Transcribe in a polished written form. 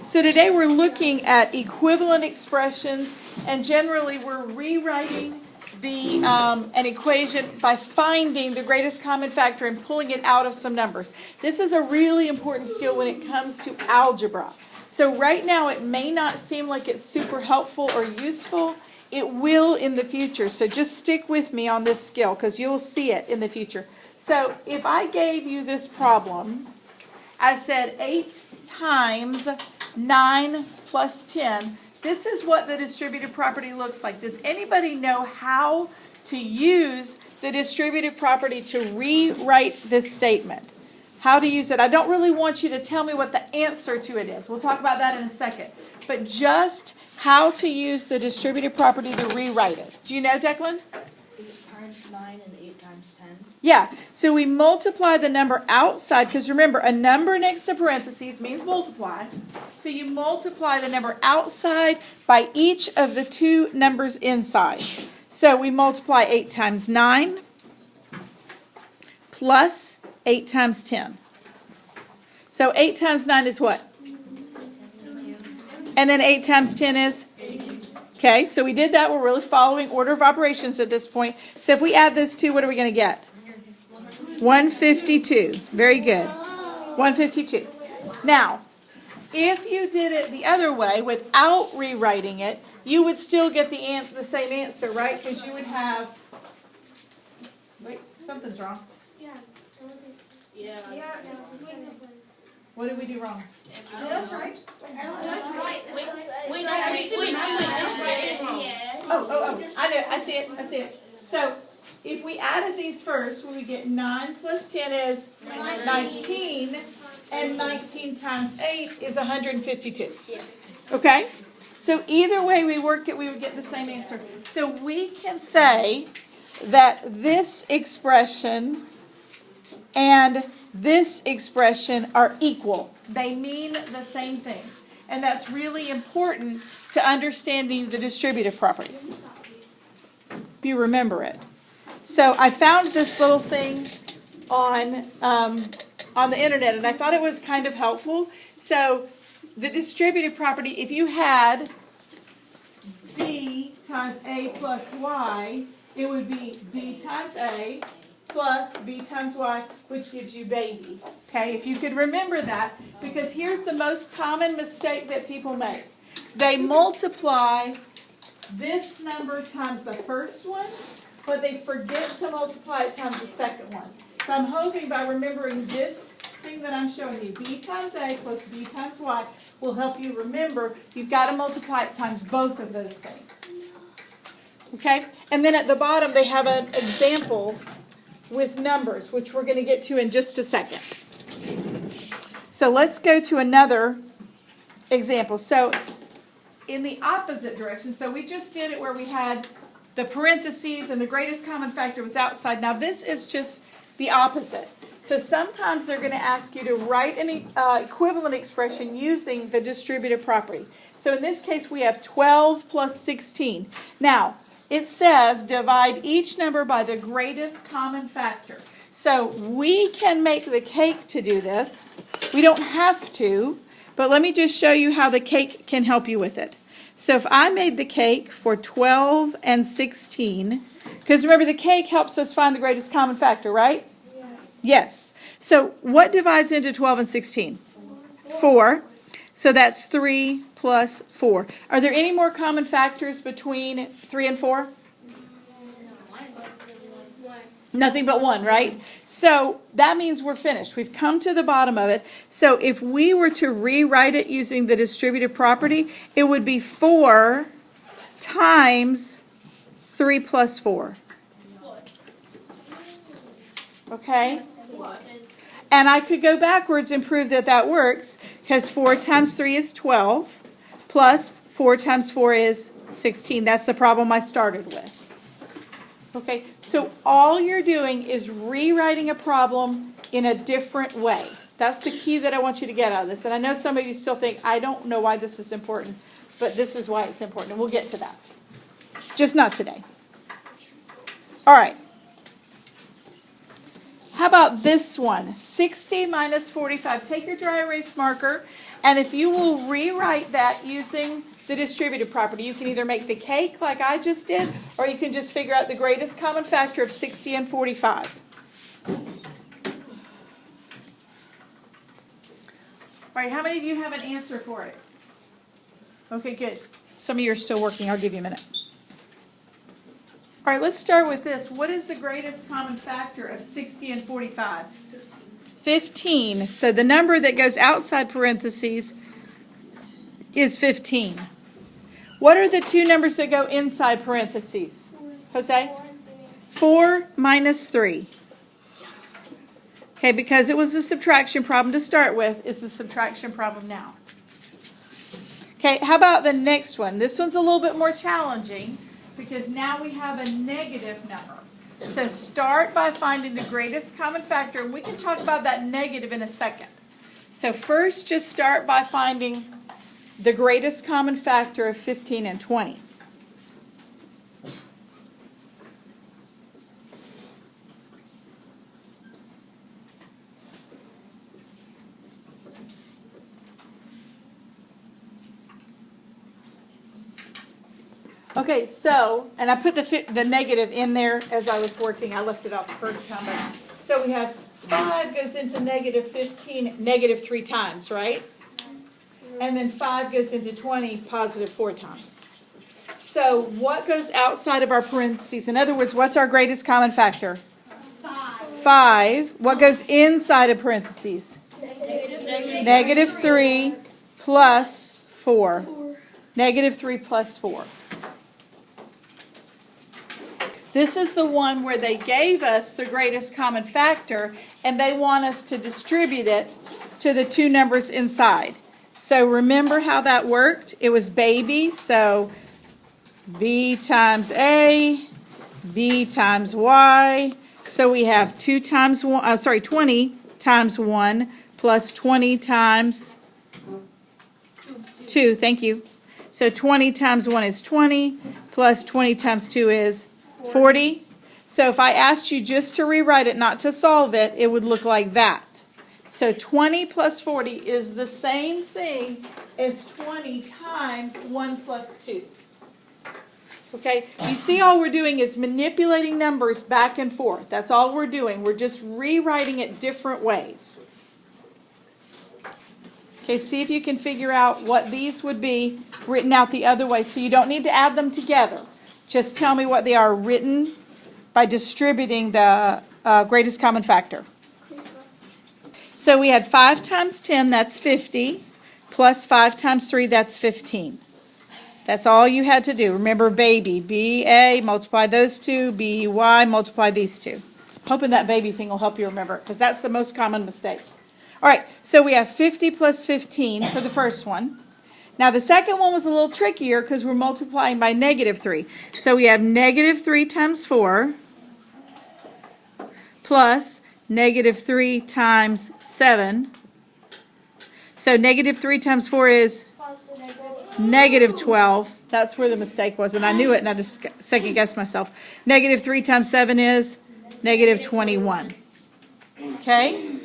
So today we're looking at equivalent expressions, and generally we're rewriting an equation by finding the greatest common factor and pulling it out of some numbers. This is a really important skill when it comes to algebra. So right now it may not seem like it's super helpful or useful. It will in the future. So just stick with me on this skill because you'll see it in the future. So if I gave you this problem, I said 8 times 9 plus 10. This is what the distributive property looks like. Does anybody know how to use the distributive property to rewrite this statement? How to use it? I don't really want you to tell me what the answer to it is. We'll talk about that in a second. But just how to use the distributive property to rewrite it. Do you know, Declan? 8 times 9 and 8 times 10. Yeah, so we multiply the number outside, because remember, a number next to parentheses means multiply. So you multiply the number outside by each of the two numbers inside. So we multiply 8 times 9 plus 8 times 10. So 8 times 9 is what? And then 8 times 10 is? Okay, so we did that. We're really following order of operations at this point. So if we add those two, what are we going to get? 152. Very good. 152. Now, if you did it the other way without rewriting it, you would still get the same answer, right? Because you would have... Wait, something's wrong. Yeah. What did we do wrong? That's right. That's right. Oh, I know. I see it. So, if we added these first, we would get 9 plus 10 is 19, and 19 times 8 is 152. Okay? So, either way we worked it, we would get the same answer. So, we can say that this expression and this expression are equal. They mean the same things. And that's really important to understanding the distributive property. If you remember it. So I found this little thing on the internet, and I thought it was kind of helpful. So the distributive property, if you had b times a plus y, it would be b times a plus b times y, which gives you baby. Okay, if you could remember that, because here's the most common mistake that people make. They multiply this number times the first one, but they forget to multiply it times the second one. So I'm hoping by remembering this thing that I'm showing you, b times a plus b times y, will help you remember you've got to multiply it times both of those things. Okay, and then at the bottom they have an example with numbers, which we're going to get to in just a second. So let's go to another example. So in the opposite direction, so we just did it where we had the parentheses and the greatest common factor was outside. Now this is just the opposite. So sometimes they're going to ask you to write an equivalent expression using the distributive property. So in this case we have 12 plus 16. Now, it says divide each number by the greatest common factor. So we can make the cake to do this. We don't have to, but let me just show you how the cake can help you with it. So if I made the cake for 12 and 16, because remember the cake helps us find the greatest common factor, right? Yes. So what divides into 12 and 16? 4. So that's 3 plus 4. Are there any more common factors between 3 and 4? Nothing but 1, right? So that means we're finished. We've come to the bottom of it. So if we were to rewrite it using the distributive property, it would be 4 times 3 plus 4. Okay? And I could go backwards and prove that that works, because 4 times 3 is 12, plus 4 times 4 is 16. That's the problem I started with. Okay, so all you're doing is rewriting a problem in a different way. That's the key that I want you to get out of this. And I know some of you still think, I don't know why this is important, but this is why it's important, and we'll get to that. Just not today. All right. How about this one? 60 minus 45. Take your dry erase marker And if you will rewrite that using the distributive property, you can either make the cake like I just did, or you can just figure out the greatest common factor of 60 and 45. All right, how many of you have an answer for it? Okay, good. Some of you are still working. I'll give you a minute. All right, let's start with this. What is the greatest common factor of 60 and 45? 15. So the number that goes outside parentheses is 15. What are the two numbers that go inside parentheses? Jose? 4 minus 3. Okay, because it was a subtraction problem to start with, it's a subtraction problem now. Okay, how about the next one? This one's a little bit more challenging because now we have a negative number. So start by finding the greatest common factor, and we can talk about that negative in a second. So first, just start by finding the greatest common factor of 15 and 20. Okay, so, and I put the negative in there as I was working. I left it off the first time. So we have 5 goes into negative 15, negative 3 times, right? And then 5 goes into 20, positive 4 times. So what goes outside of our parentheses? In other words, what's our greatest common factor? 5. What goes inside of parentheses? Negative 3 plus 4. Negative 3 plus 4. This is the one where they gave us the greatest common factor, and they want us to distribute it to the two numbers inside. So remember how that worked? It was baby, so b times a, b times y. So we have 20 times 1 plus 20 times 2. Thank you. So 20 times 1 is 20, plus 20 times 2 is 40. So if I asked you just to rewrite it, not to solve it, it would look like that. So 20 plus 40 is the same thing as 20 times 1 plus 2. Okay? You see, all we're doing is manipulating numbers back and forth. That's all we're doing. We're just rewriting it different ways. Okay, see if you can figure out what these would be written out the other way. So you don't need to add them together. Just tell me what they are written by distributing the greatest common factor. So we had 5 times 10, that's 50, plus 5 times 3, that's 15. That's all you had to do. Remember baby, B-A, multiply those two, B-Y, multiply these two. Hoping that baby thing will help you remember it, because that's the most common mistake. All right, so we have 50 plus 15 for the first one. Now the second one was a little trickier because we're multiplying by negative 3. So we have negative 3 times 4 plus negative 3 times 7. So negative 3 times 4 is negative 12. That's where the mistake was, and I knew it, and I just second-guessed myself. Negative 3 times 7 is negative 21. Okay?